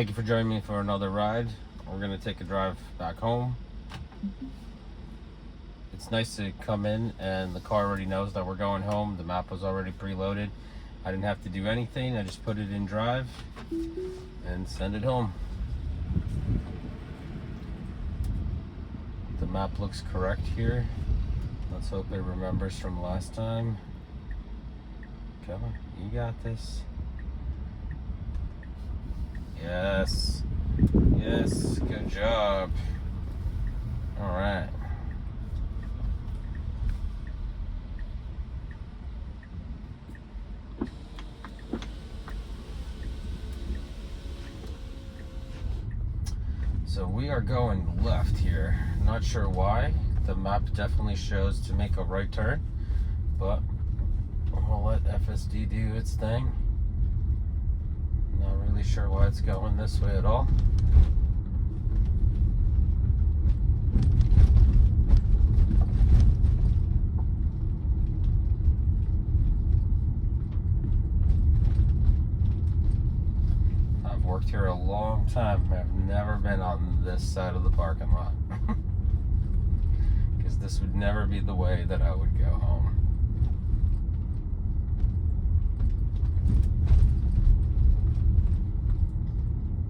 Thank you for joining me for another ride. We're going to take a drive back home. It's nice to come in and the car already knows that we're going home. The map was already preloaded. I didn't have to do anything. I just put it in drive and send it home. The map looks correct here. Let's hope it remembers from last time. Come on, you got this. Yes. Yes, good job. All right. So we are going left here. Not sure why. The map definitely shows to make a right turn, but we'll let FSD do its thing. Not really sure why it's going this way at all. I've worked here a long time. I've never been on this side of the parking lot. Because this would never be the way that I would go home.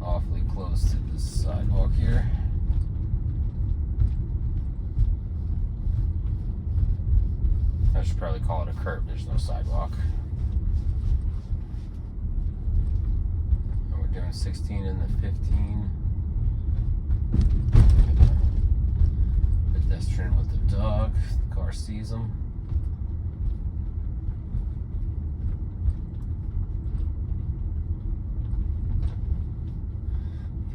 Awfully close to this sidewalk here. I should probably call it a curb. There's no sidewalk. And we're doing 16 in the 15. Pedestrian with the dog. The car sees him.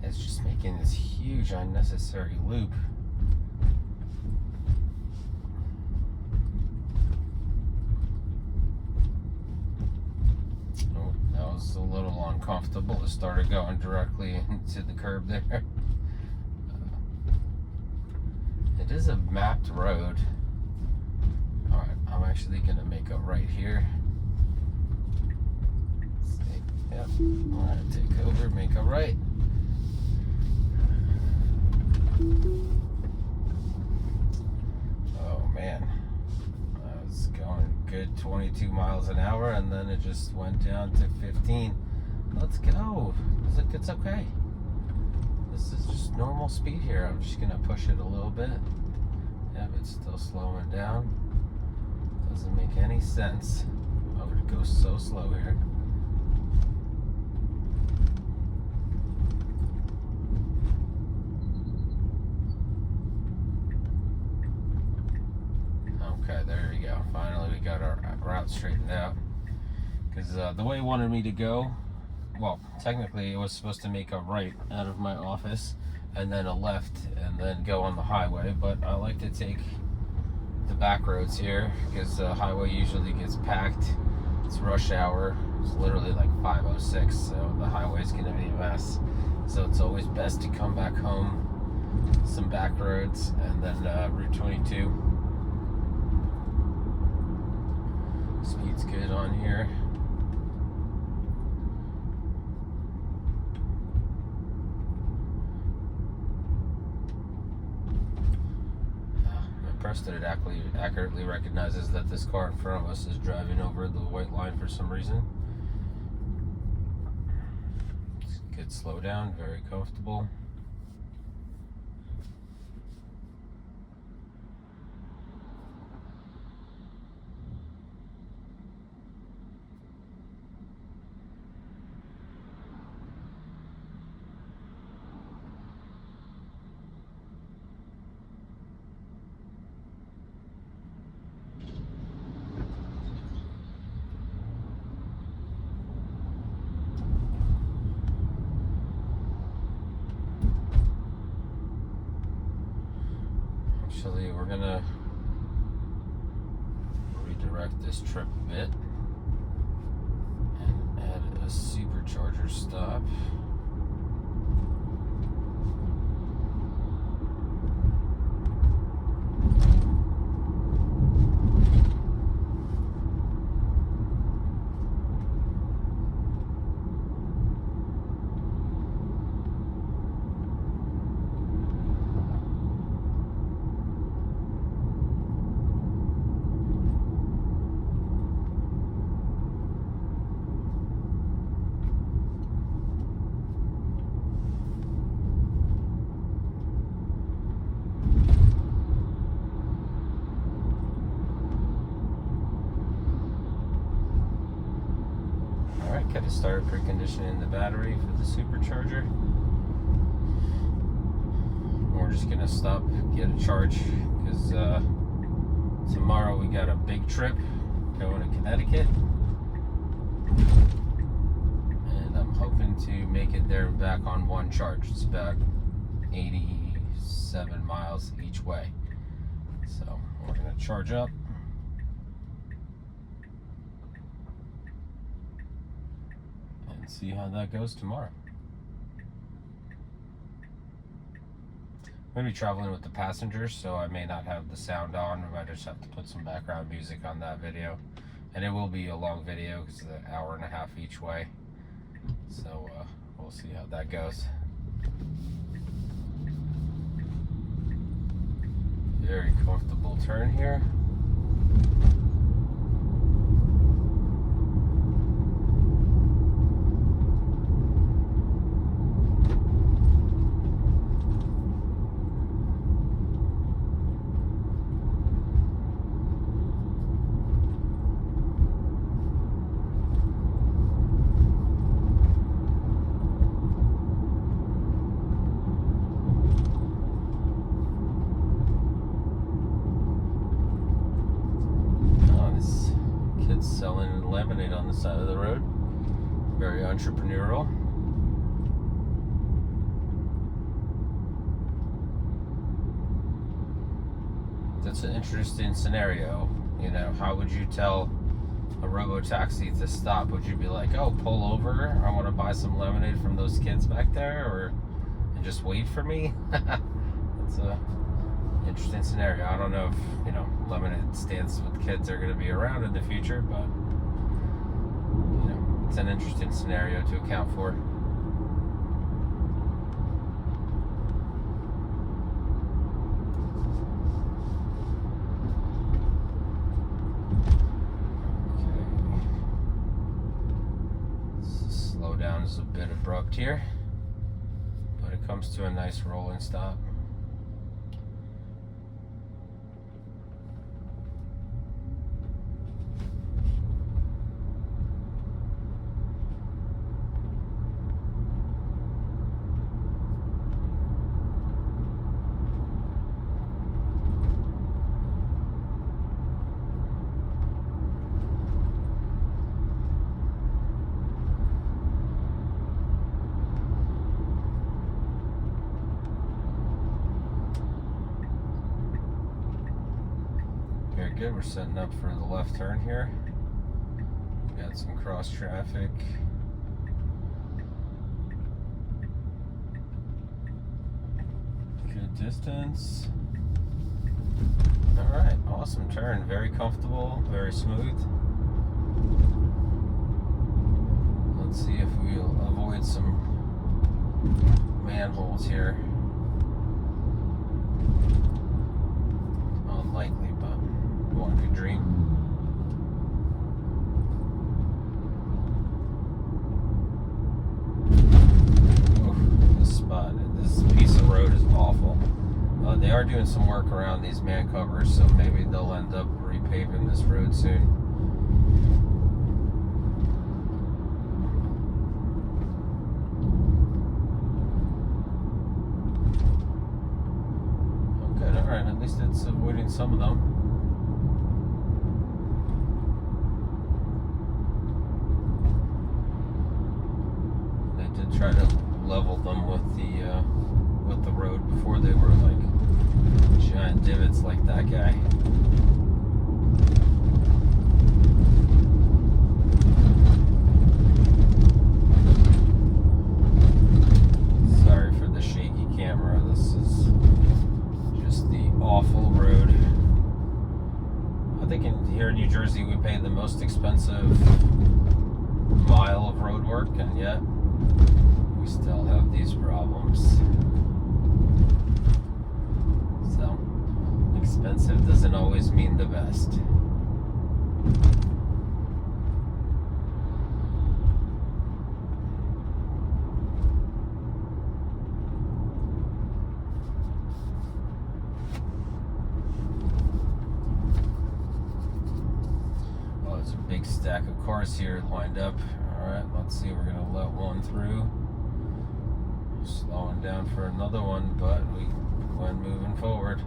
It's just making this huge unnecessary loop. Oh, that was a little uncomfortable. It started going directly into the curb there. It is a mapped road. Alright, I'm actually going to make a right here. Yep, I'm going to take over, make a right. Oh man, I was going good 22 miles an hour and then it just went down to 15. Let's go. It's okay. This is just normal speed here. I'm just gonna push it a little bit. Yep, it's still slowing down. Doesn't make any sense. I would go so slow here. Okay, there we go. Finally, we got our route straightened out. Because the way it wanted me to go, well, technically it was supposed to make a right out of my office and then a left and then go on the highway. But I like to take the back roads here because the highway usually gets packed. It's rush hour. It's literally like 5:06, so the highway's going to be a mess. So it's always best to come back home, some back roads, and then Route 22. Speed's good on here. I'm impressed that it accurately recognizes that this car in front of us is driving over the white line for some reason. It's a good slowdown, very comfortable. Actually, we're gonna redirect this trip a bit and add a Supercharger stop. could have started preconditioning the battery for the supercharger. We're just gonna stop, get a charge, because tomorrow we got a big trip going to Connecticut, and I'm hoping to make it there and back on one charge. It's about 87 miles each way, so we're gonna charge up and see how that goes tomorrow. I'm going to be traveling with the passengers, so I may not have the sound on. I might just have to put some background music on that video. And it will be a long video because it's an hour and a half each way. So we'll see how that goes. Very comfortable turn here. Selling lemonade on the side of the road. Very entrepreneurial. That's an interesting scenario. You know, how would you tell a robo taxi to stop? Would you be like, oh, pull over, I want to buy some lemonade from those kids back there, or and just wait for me? That's a interesting scenario. I don't know if, you know, lemonade stands with kids are going to be around in the future, but, you know, it's an interesting scenario to account for. Okay. Slow down is a bit abrupt here, but it comes to a nice rolling stop. Very good. We're setting up for the left turn here. Got some cross traffic. Good distance. All right, awesome turn. Very comfortable, very smooth. Let's see if we'll avoid some manholes here. Unlikely, but one could dream. Oof, this piece of road is awful. They are doing some work around these man covers, so maybe they'll end up repaving this road soon. Oh, good. All right. At least it's avoiding some of them. They did try to level them with the road before they were like giant divots like that guy. Sorry for the shaky camera. This is just the awful road. I think here in New Jersey we pay the most expensive mile of road work, and yet we still have these problems. So, expensive doesn't always mean the best. Oh, there's a big stack of cars here lined up. Alright, let's see, we're gonna let one through. Slowing down for another one, but we went moving forward.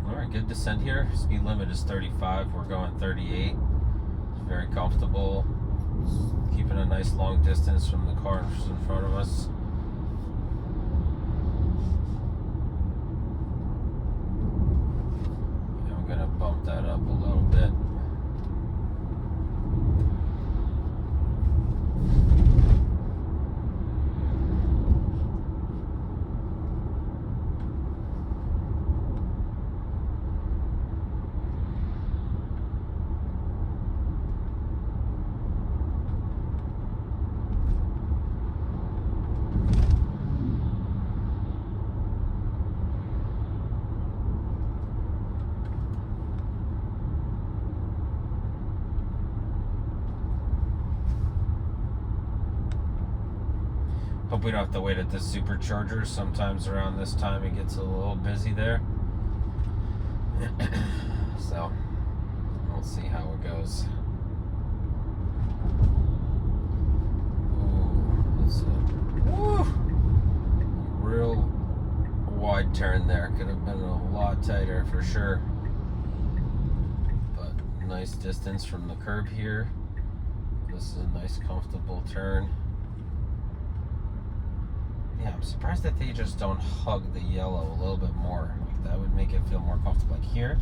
Alright, good descent here. Speed limit is 35, we're going 38. It's very comfortable. Keeping a nice long distance from the cars in front of us. I'm gonna bump that up a little bit. Hope we don't have to wait at the Supercharger. Sometimes around this time it gets a little busy there. So, we'll see how it goes. Ooh, that's a real wide turn there. Could have been a lot tighter for sure. But nice distance from the curb here. This is a nice comfortable turn. Yeah, I'm surprised that they just don't hug the yellow a little bit more. Like, that would make it feel more comfortable. Like here,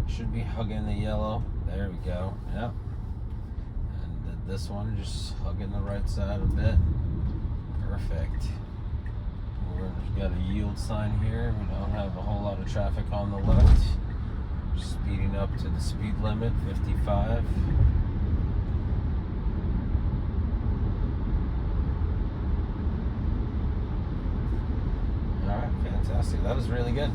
should be hugging the yellow. There we go. Yep. And this one just hugging the right side a bit. Perfect. We've got a yield sign here. We don't have a whole lot of traffic on the left. Just speeding up to the speed limit, 55. Fantastic. That was really good.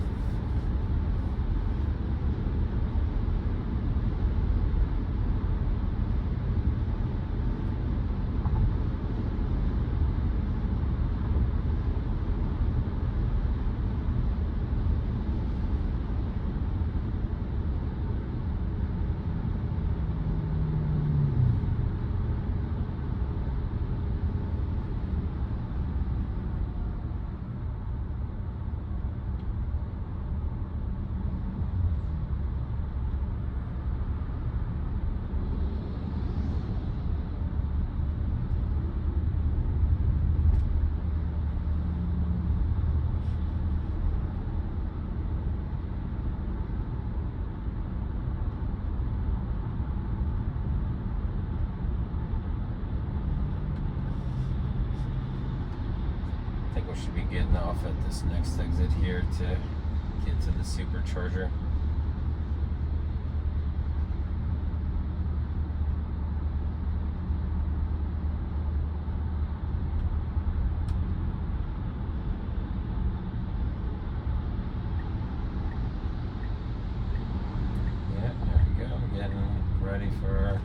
We should be getting off at this next exit here to get to the Supercharger. Yeah, there we go. Getting ready for our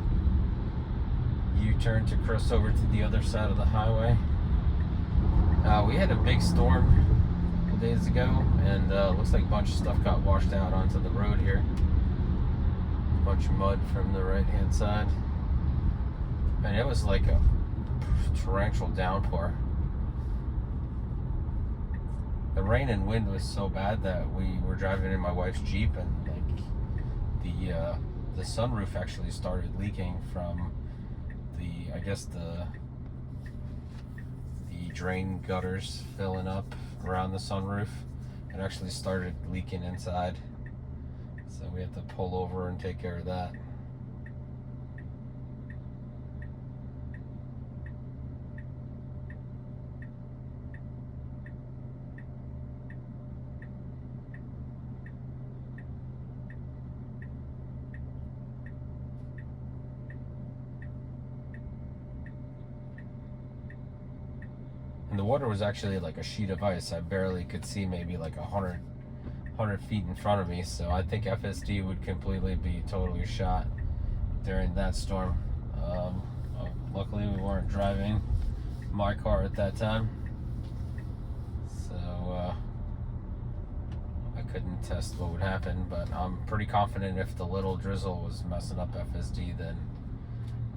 U-turn to cross over to the other side of the highway. We had a big storm a couple days ago, and looks like a bunch of stuff got washed out onto the road here. A bunch of mud from the right-hand side. And it was like a torrential downpour. The rain and wind was so bad that we were driving in my wife's Jeep, and like the sunroof actually started leaking from I guess the drain gutters filling up around the sunroof. It actually started leaking inside, so we had to pull over and take care of that. And the water was actually like a sheet of ice. I barely could see maybe like 100 feet in front of me. So I think FSD would completely be totally shot during that storm. Luckily we weren't driving my car at that time. So I couldn't test what would happen, but I'm pretty confident if the little drizzle was messing up FSD, then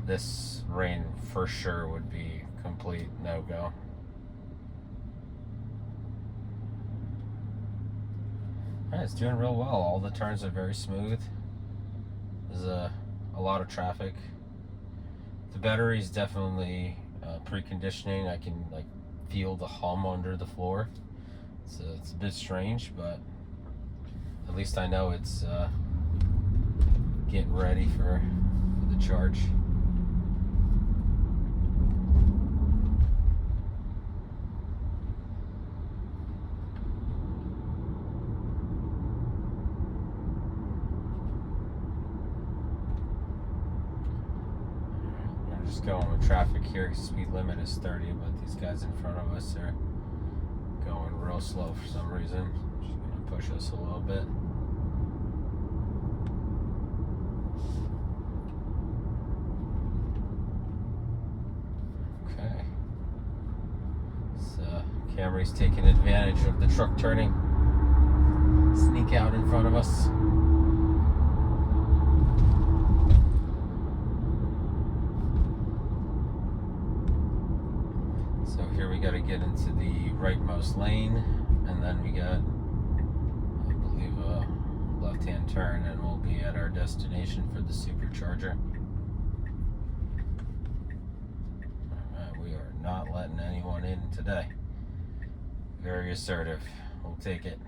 this rain for sure would be complete no-go. Yeah, it's doing real well. All the turns are very smooth. There's a lot of traffic. The battery's definitely preconditioning. I can like feel the hum under the floor. So it's a bit strange, but at least I know it's getting ready for the charge. Just going with traffic here. Speed limit is 30, but these guys in front of us are going real slow for some reason. Just gonna push us a little bit. Okay. So Camry's taking advantage of the truck turning. Sneak out in front of us. So here we got to get into the rightmost lane, and then we got, I believe, a left-hand turn, and we'll be at our destination for the Supercharger. Alright, we are not letting anyone in today. Very assertive. We'll take it.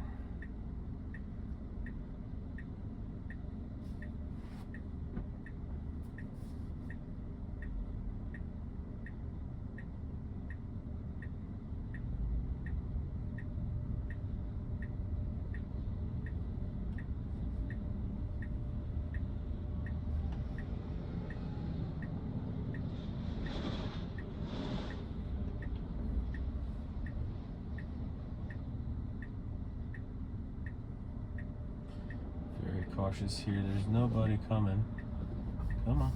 Cautious here. There's nobody coming. Come on.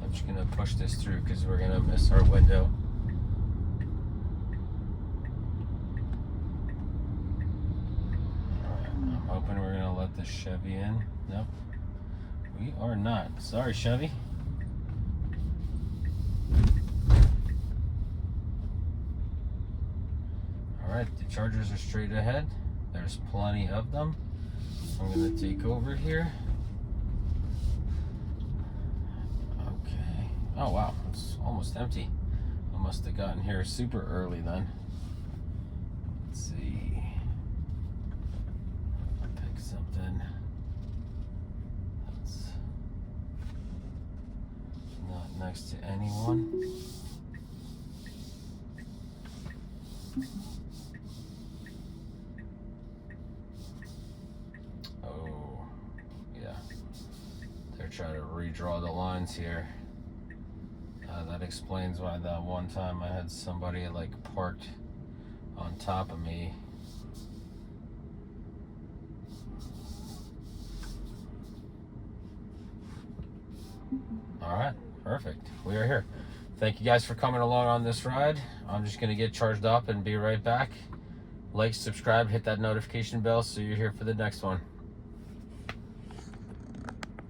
I'm just gonna push this through because we're gonna miss our window. Alright, I'm hoping we're gonna let this Chevy in. Nope. We are not. Sorry, Chevy. Alright, the Chargers are straight ahead. There's plenty of them. I'm going to take over here. Okay. Oh wow, it's almost empty. I must have gotten here super early then. Let's see. I'll pick something that's not next to anyone. Try to redraw the lines here. That explains why that one time I had somebody like parked on top of me. All right, perfect. We are here. Thank you guys for coming along on this ride. I'm just gonna get charged up and be right back. Like, subscribe, hit that notification bell so you're here for the next one.